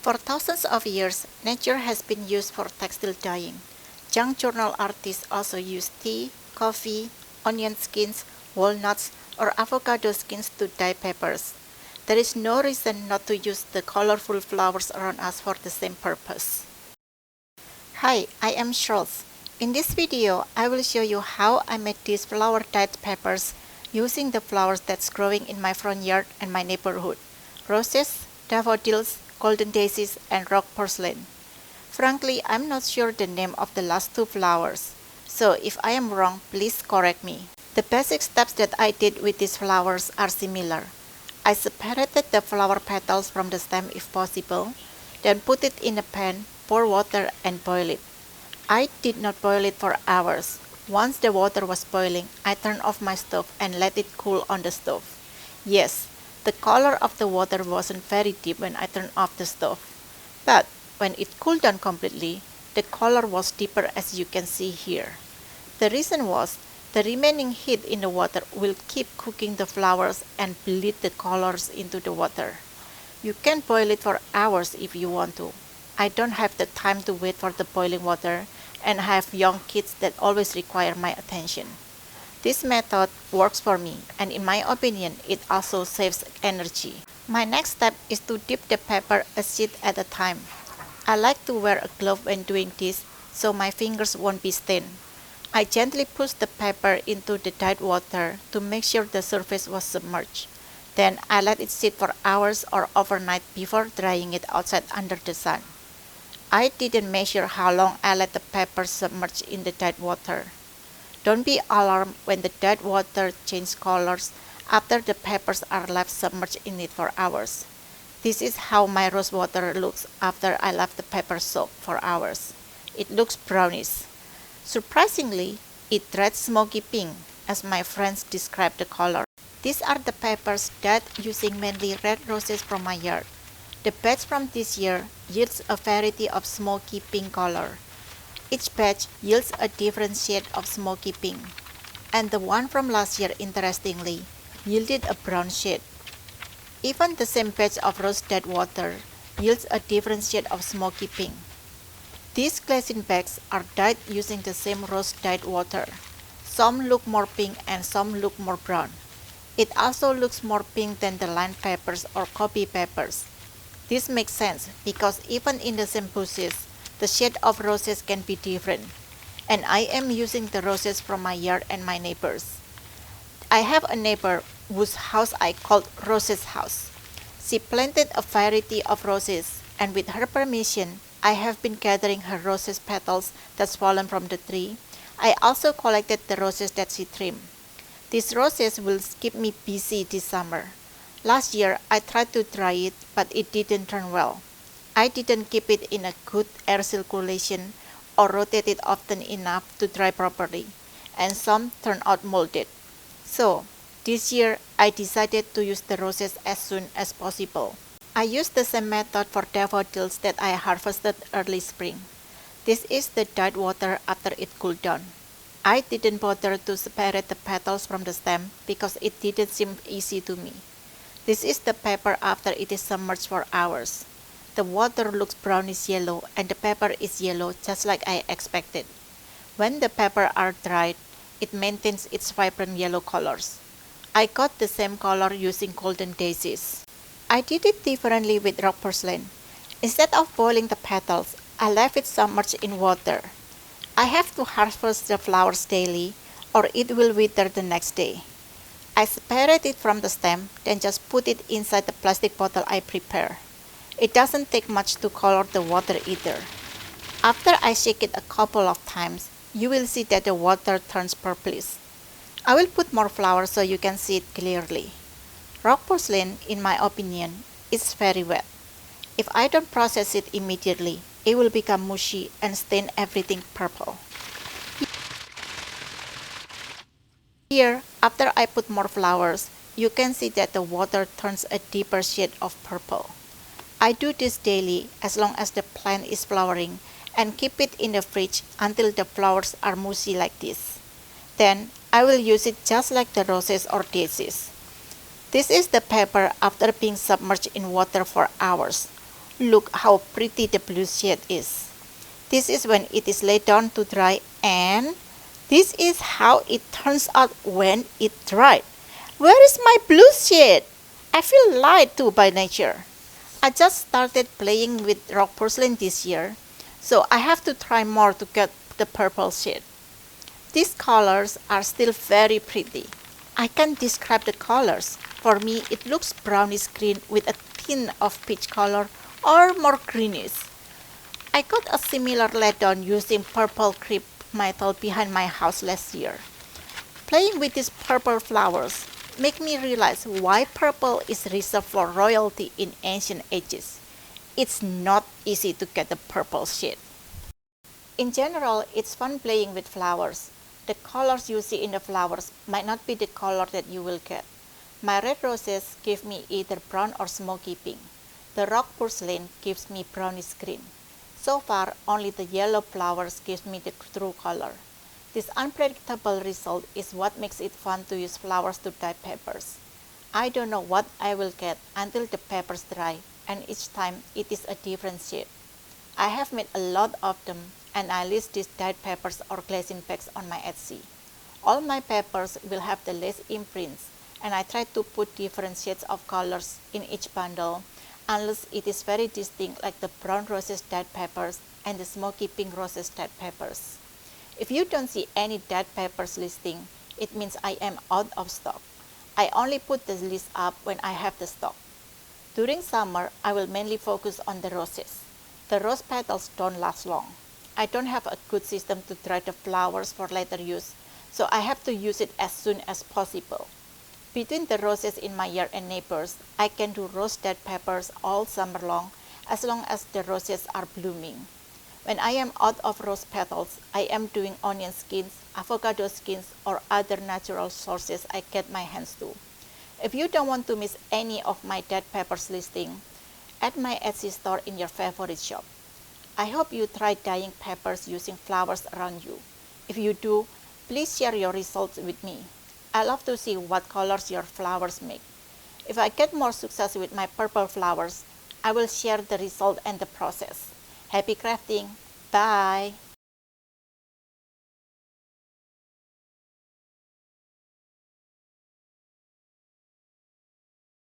For thousands of years, nature has been used for textile dyeing. Young journal artists also use tea, coffee, onion skins, walnuts, or avocado skins to dye papers. There is no reason not to use the colorful flowers around us for the same purpose. Hi, I am Sherls. In this video, I will show you how I made these flower dyed papers using the flowers that's growing in my front yard and my neighborhood: roses, daffodils, golden daisies, and rock purslane. Frankly, I'm not sure the name of the last two flowers, so if I am wrong, please correct me. The basic steps that I did with these flowers are similar. I separated the flower petals from the stem if possible, then put it in a pan, pour water, and boil it. I did not boil it for hours. Once the water was boiling, I turned off my stove and let it cool on the stove. Yes, the color of the water wasn't very deep when I turned off the stove, but when it cooled down completely, the color was deeper, as you can see here. The reason was the remaining heat in the water will keep cooking the flowers and bleed the colors into the water. You can boil it for hours if you want to. I don't have the time to wait for the boiling water, and I have young kids that always require my attention. This method works for me, and in my opinion, it also saves energy. My next step is to dip the paper a sheet at a time. I like to wear a glove when doing this, so my fingers won't be stained. I gently push the paper into the dyed water to make sure the surface was submerged. Then I let it sit for hours or overnight before drying it outside under the sun. I didn't measure how long I let the paper submerge in the dyed water. Don't be alarmed when the dyed water changes colors after the papers are left submerged in it for hours. This is how my rose water looks after I left the paper soaked for hours. It looks brownish. Surprisingly, it dried smoky pink, as my friends describe the color. These are the papers dyed using mainly red roses from my yard. The batch from this year yields a variety of smoky pink color. Each batch yields a different shade of smoky pink, and the one from last year, interestingly, yielded a brown shade. Even the same batch of rose dyed water yields a different shade of smoky pink. These glassine bags are dyed using the same rose dyed water. Some look more pink and some look more brown. It also looks more pink than the lined papers or copy papers. This makes sense because even in the same bushes, the shade of roses can be different, and I am using the roses from my yard and my neighbors. I have a neighbor whose house I called Rose's house. She planted a variety of roses, and with her permission, I have been gathering her roses petals that's fallen from the tree. I also collected the roses that she trimmed. These roses will keep me busy this summer. Last year, I tried to dry it, but it didn't turn well. I didn't keep it in a good air circulation or rotate it often enough to dry properly, and some turned out molded. So, this year, I decided to use the roses as soon as possible. I used the same method for daffodils that I harvested early spring. This is the dyed water after it cooled down. I didn't bother to separate the petals from the stem because it didn't seem easy to me. This is the paper after it is submerged for hours. The water looks brownish yellow and the paper is yellow just like I expected. When the paper are dried, it maintains its vibrant yellow colors. I got the same color using golden daisies. I did it differently with rock purslane. Instead of boiling the petals, I left it submerged in water. I have to harvest the flowers daily or it will wither the next day. I separate it from the stem, then just put it inside the plastic bottle I prepare. It doesn't take much to color the water either. After I shake it a couple of times, you will see that the water turns purplish. I will put more flowers so you can see it clearly. Rock purslane, in my opinion, is very wet. If I don't process it immediately, it will become mushy and stain everything purple. Here, after I put more flowers, you can see that the water turns a deeper shade of purple. I do this daily as long as the plant is flowering and keep it in the fridge until the flowers are mushy like this. Then, I will use it just like the roses or daisies. This is the paper after being submerged in water for hours. Look how pretty the blue shade is. This is when it is laid down to dry, and this is how it turns out when it dried. Where is my blue shade? I feel light too by nature. I just started playing with rock porcelain this year, so I have to try more to get the purple shade. These colors are still very pretty. I can't describe the colors. For me, it looks brownish green with a tint of peach color or more greenish. I got a similar laid-down using purple crepe metal behind my house last year. Playing with these purple flowers make me realize why purple is reserved for royalty in ancient ages. It's not easy to get the purple shade. In general, it's fun playing with flowers. The colors you see in the flowers might not be the color that you will get. My red roses give me either brown or smoky pink. The rock porcelain gives me brownish green. So far, only the yellow flowers gives me the true color. This unpredictable result is what makes it fun to use flowers to dye papers. I don't know what I will get until the papers dry, and each time it is a different shade. I have made a lot of them, and I list these dyed papers or glazing packs on my Etsy. All my papers will have the lace imprints, and I try to put different shades of colors in each bundle, unless it is very distinct like the brown roses dyed papers and the smoky pink roses dyed papers. If you don't see any dyed papers listing, it means I am out of stock. I only put the list up when I have the stock. During summer, I will mainly focus on the roses. The rose petals don't last long. I don't have a good system to dry the flowers for later use, so I have to use it as soon as possible. Between the roses in my yard and neighbors, I can do rose dyed papers all summer long as the roses are blooming. When I am out of rose petals, I am doing onion skins, avocado skins, or other natural sources I get my hands to. If you don't want to miss any of my dyed papers listing, add my Etsy store in your favorite shop. I hope you try dyeing papers using flowers around you. If you do, please share your results with me. I love to see what colors your flowers make. If I get more success with my purple flowers, I will share the result and the process. Happy crafting! Bye!